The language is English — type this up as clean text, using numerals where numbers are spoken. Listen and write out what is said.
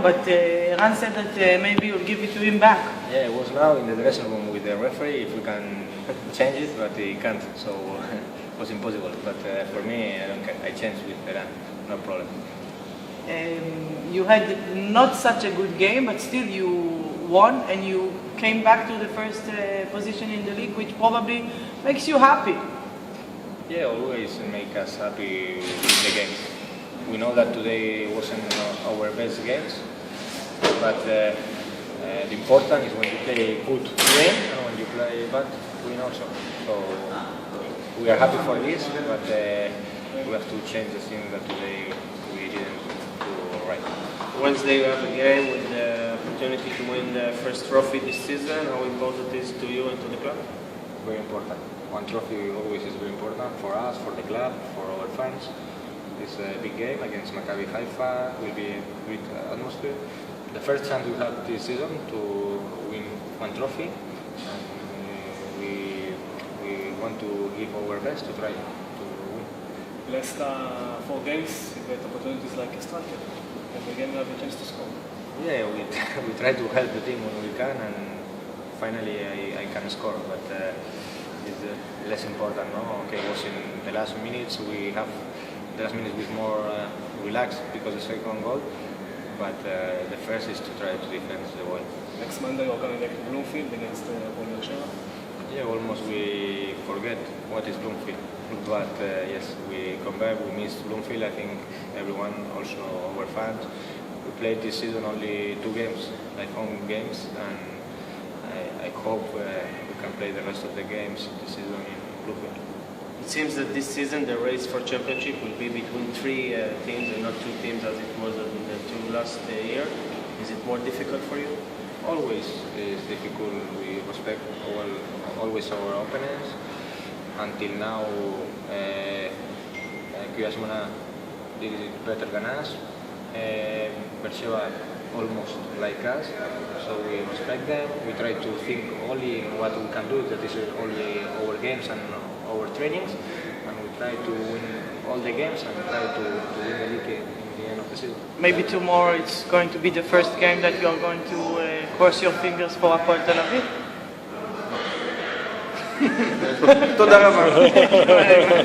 but Ran said that maybe you'll give it to him back. Yeah, it was now in the dressing room with the referee if we can change it, but he can't, so it was impossible. But for me, I don't care. I changed with Iran, no problem. You had not such a good game, but still you won and you came back to the first position in the league, which probably makes you happy. Yeah, always make us happy with the games. We know that today wasn't our best games, but the important is when you play good win and when you play bad win also. So we are happy for this, but we have to change the thing that today we didn't do right. Wednesday you have a game with the opportunity to win the first trophy this season. How important is it to you and to the club? Very important. One trophy always is very important for us, for the club, for our fans. It's a big game against Maccabi Haifa. Will be a great atmosphere. The first chance we have this season to win one trophy. And we want to give our best to try to win. Last 4 games, you get opportunities like a striker. Every game you have a chance to score. Yeah, we try to help the team when we can, and finally I can score. But it's less important, no? Okay, it was in the last minutes. We have the last minutes with more relaxed because the second goal. But the first is to try to defend the ball. Next Monday you're coming back to Bloomfield against Apol Beersheva. Yeah, almost we forget what is Bloomfield. But yes, we come back, we miss Bloomfield. I think everyone, also our fans, we played this season only 2 games, like home games, and I hope we can play the rest of the games this season in Bloomfield. It seems that this season the race for championship will be between 3 teams and not 2 teams as it was in the 2 last year. Is it more difficult for you? Always is difficult. We respect always our opponents. Until now, Kiryas Shmona did it better than us. Beersheva almost like us, so we respect them. We try to think only in what we can do, that is only our games and our trainings, and we try to win all the games and try to win the league in the end of the season. Maybe tomorrow it's going to be the first game that you're going to cross your fingers for Hapoel Tel Aviv. תודה רבה.